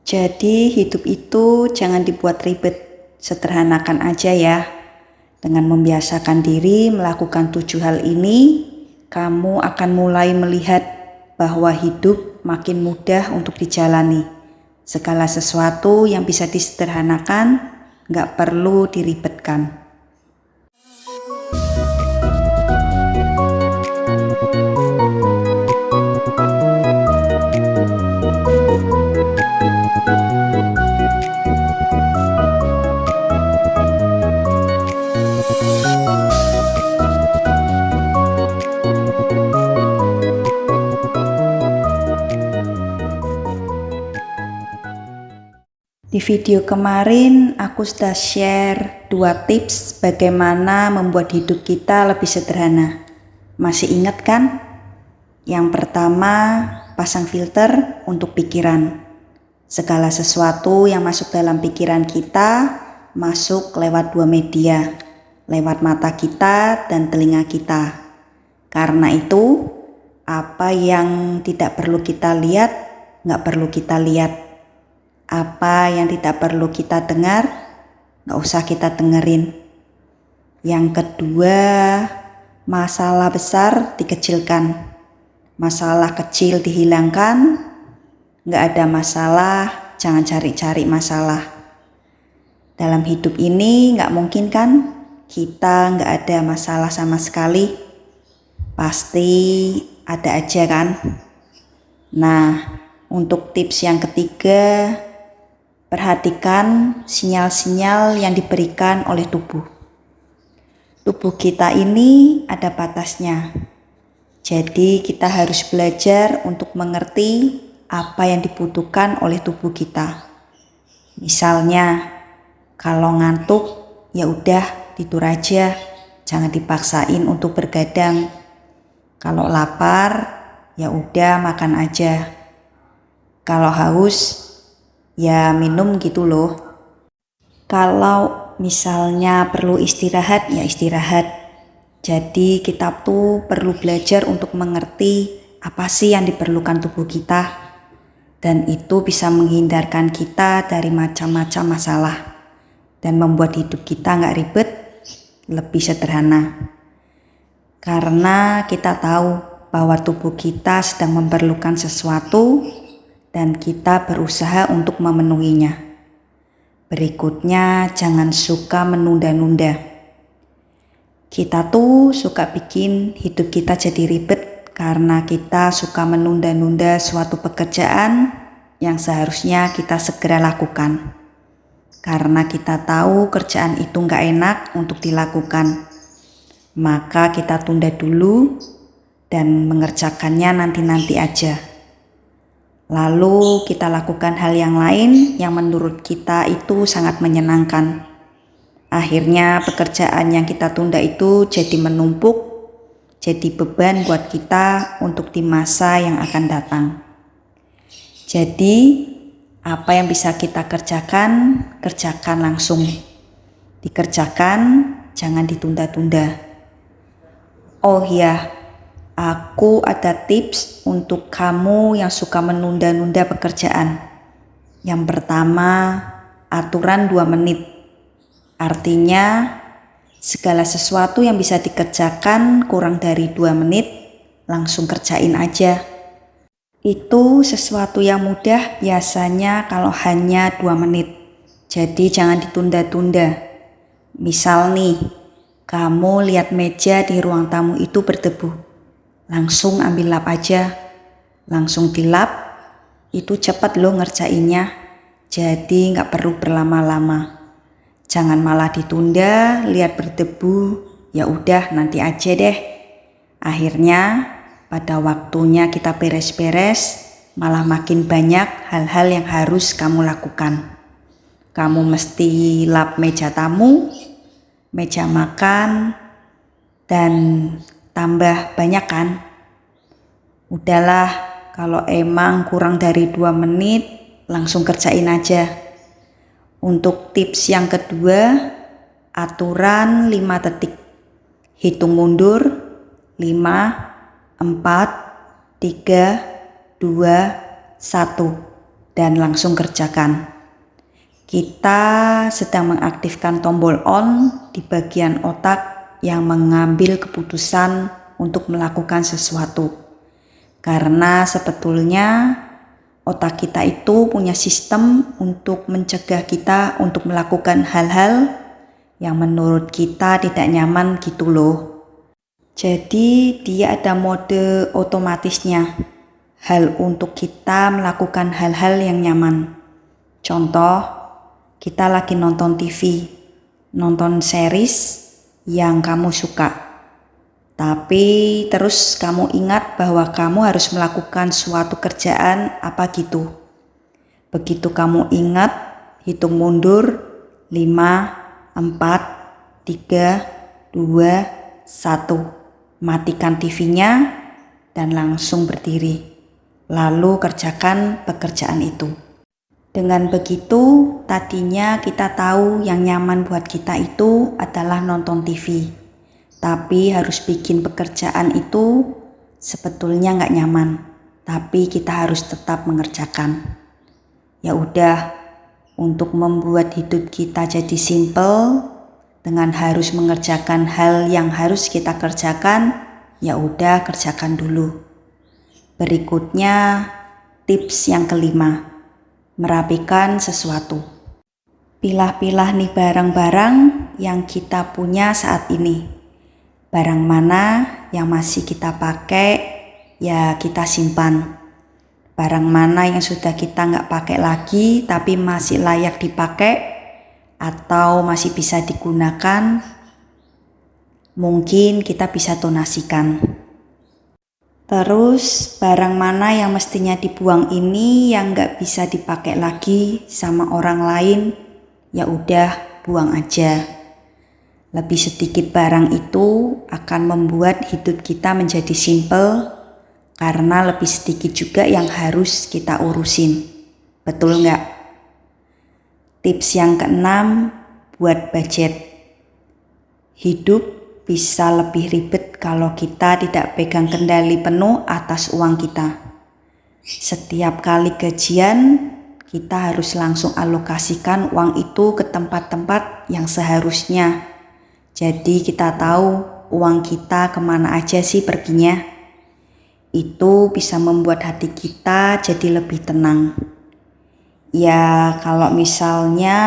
Jadi hidup itu jangan dibuat ribet, sederhanakan aja ya. Dengan membiasakan diri melakukan 7 hal ini, kamu akan mulai melihat bahwa hidup makin mudah untuk dijalani. Segala sesuatu yang bisa disederhanakan, gak perlu diribetkan. Di video kemarin aku sudah share 2 tips bagaimana membuat hidup kita lebih sederhana. Masih ingat kan? Yang pertama, pasang filter untuk pikiran. Segala sesuatu yang masuk dalam pikiran kita masuk lewat 2 media, lewat mata kita dan telinga kita. Karena itu, apa yang tidak perlu kita lihat, nggak perlu kita lihat. Apa yang tidak perlu kita dengar, gak usah kita dengerin. Yang kedua, masalah besar dikecilkan. Masalah kecil dihilangkan. Gak ada masalah, jangan cari-cari masalah. Dalam hidup ini gak mungkin kan kita gak ada masalah sama sekali. Pasti ada aja kan. Nah, untuk tips yang ketiga, perhatikan sinyal-sinyal yang diberikan oleh tubuh. Tubuh kita ini ada batasnya. Jadi kita harus belajar untuk mengerti apa yang dibutuhkan oleh tubuh kita. Misalnya, kalau ngantuk, ya udah tidur aja, jangan dipaksain untuk bergadang. Kalau lapar, ya udah makan aja. Kalau haus, ya minum gitu loh. Kalau misalnya perlu istirahat, ya istirahat. Jadi kita tuh perlu belajar untuk mengerti apa sih yang diperlukan tubuh kita. Dan itu bisa menghindarkan kita dari macam-macam masalah. Dan membuat hidup kita gak ribet, lebih sederhana. Karena kita tahu bahwa tubuh kita sedang memerlukan sesuatu dan kita berusaha untuk memenuhinya. Berikutnya, jangan suka menunda-nunda. Kita tuh suka bikin hidup kita jadi ribet karena kita suka menunda-nunda suatu pekerjaan yang seharusnya kita segera lakukan. Karena kita tahu kerjaan itu gak enak untuk dilakukan. Maka kita tunda dulu dan mengerjakannya nanti-nanti aja. Lalu kita lakukan hal yang lain yang menurut kita itu sangat menyenangkan. Akhirnya pekerjaan yang kita tunda itu jadi menumpuk, jadi beban buat kita untuk di masa yang akan datang. Jadi apa yang bisa kita kerjakan, kerjakan langsung. Dikerjakan, jangan ditunda-tunda. Oh iya, aku ada tips untuk kamu yang suka menunda-nunda pekerjaan. Yang pertama, aturan 2 menit. Artinya, segala sesuatu yang bisa dikerjakan kurang dari 2 menit, langsung kerjain aja. Itu sesuatu yang mudah biasanya kalau hanya 2 menit. Jadi jangan ditunda-tunda. Misal nih, kamu lihat meja di ruang tamu itu berdebu. Langsung ambil lap aja, langsung dilap, itu cepat loh ngerjainnya, jadi gak perlu berlama-lama. Jangan malah ditunda, lihat berdebu, ya udah nanti aja deh. Akhirnya pada waktunya kita beres-beres, malah makin banyak hal-hal yang harus kamu lakukan. Kamu mesti lap meja tamu, meja makan, dan tambah banyak kan? Udahlah, kalau emang kurang dari 2 menit, langsung kerjain aja. Untuk tips yang kedua, aturan 5 detik. Hitung mundur, 5, 4, 3, 2, 1. dan langsung kerjakan. Kita sedang mengaktifkan tombol on di bagian otak yang mengambil keputusan untuk melakukan sesuatu. Karena sebetulnya otak kita itu punya sistem untuk mencegah kita untuk melakukan hal-hal yang menurut kita tidak nyaman gitu loh. Jadi dia ada mode otomatisnya, hal untuk kita melakukan hal-hal yang nyaman. Contoh, kita lagi nonton TV, nonton series yang kamu suka. Tapi terus kamu ingat bahwa kamu harus melakukan suatu kerjaan apa gitu. Begitu kamu ingat, hitung mundur 5, 4, 3, 2, 1. Matikan TV-nya dan langsung berdiri. Lalu kerjakan pekerjaan itu. Dengan begitu, tadinya kita tahu yang nyaman buat kita itu adalah nonton TV. Tapi harus bikin pekerjaan itu sebetulnya nggak nyaman. Tapi kita harus tetap mengerjakan. Ya udah, untuk membuat hidup kita jadi simple, dengan harus mengerjakan hal yang harus kita kerjakan, ya udah kerjakan dulu. Berikutnya, tips yang kelima, merapikan sesuatu. Pilah-pilah nih barang-barang yang kita punya saat ini. Barang mana yang masih kita pakai, ya kita simpan. Barang mana yang sudah kita nggak pakai lagi tapi masih layak dipakai, atau masih bisa digunakan, mungkin kita bisa donasikan. Terus barang mana yang mestinya dibuang ini yang gak bisa dipakai lagi sama orang lain, ya udah buang aja. Lebih sedikit barang itu akan membuat hidup kita menjadi simple, karena lebih sedikit juga yang harus kita urusin. Betul nggak? Tips yang keenam, buat budget. Hidup bisa lebih ribet kalau kita tidak pegang kendali penuh atas uang kita. Setiap kali gajian, kita harus langsung alokasikan uang itu ke tempat-tempat yang seharusnya. Jadi kita tahu uang kita kemana aja sih perginya. Itu bisa membuat hati kita jadi lebih tenang. Ya kalau misalnya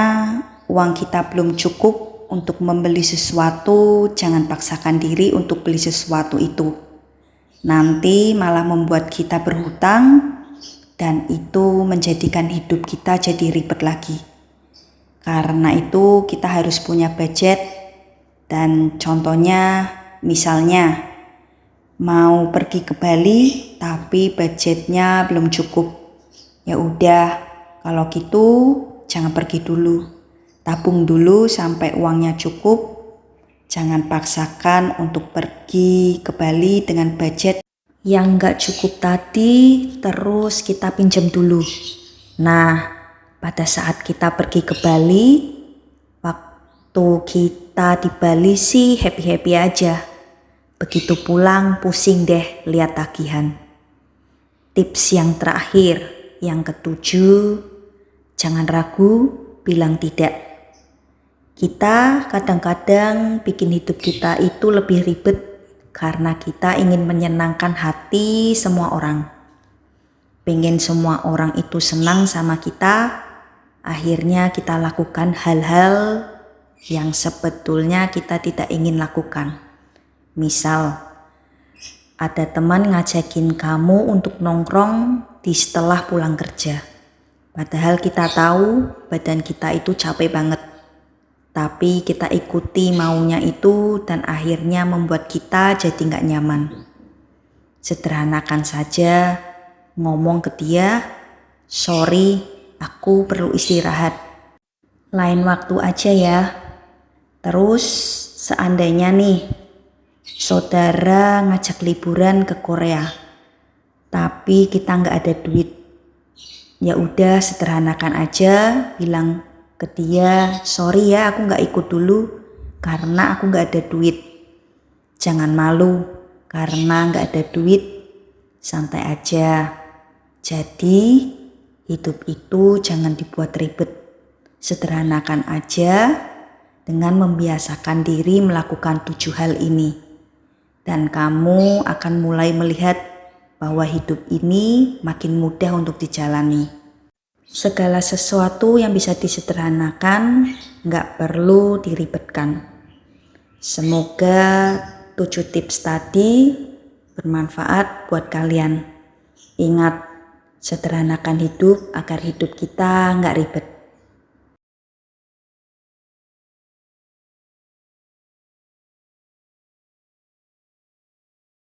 uang kita belum cukup untuk membeli sesuatu, jangan paksakan diri untuk beli sesuatu itu. Nanti malah membuat kita berhutang dan itu menjadikan hidup kita jadi ribet lagi. Karena itu kita harus punya budget dan contohnya misalnya mau pergi ke Bali tapi budgetnya belum cukup. Ya udah, kalau gitu jangan pergi dulu, tabung dulu sampai uangnya cukup. Jangan paksakan untuk pergi ke Bali dengan budget yang gak cukup tadi, terus kita pinjam dulu. Nah, pada saat kita pergi ke Bali, waktu kita di Bali sih happy-happy aja. Begitu pulang pusing deh lihat tagihan. Tips yang terakhir, yang ketujuh, jangan ragu bilang tidak. Kita kadang-kadang bikin hidup kita itu lebih ribet karena kita ingin menyenangkan hati semua orang. Pengen semua orang itu senang sama kita, akhirnya kita lakukan hal-hal yang sebetulnya kita tidak ingin lakukan. Misal, ada teman ngajakin kamu untuk nongkrong di setelah pulang kerja. Padahal kita tahu badan kita itu capek banget. Tapi kita ikuti maunya itu dan akhirnya membuat kita jadi gak nyaman. Sederhanakan saja, ngomong ke dia, sorry, aku perlu istirahat. Lain waktu aja ya. Terus seandainya nih, saudara ngajak liburan ke Korea, tapi kita gak ada duit. Ya udah sederhanakan aja, bilang ke dia, sorry ya aku gak ikut dulu karena aku gak ada duit. Jangan malu karena gak ada duit, santai aja. Jadi Hidup itu jangan dibuat ribet. Sederhanakan aja dengan membiasakan diri melakukan 7 hal ini. Dan kamu akan mulai melihat bahwa hidup ini makin mudah untuk dijalani. Segala sesuatu yang bisa disederhanakan nggak perlu diribetkan. Semoga 7 tips tadi bermanfaat buat kalian. Ingat, sederhanakan hidup agar hidup kita nggak ribet.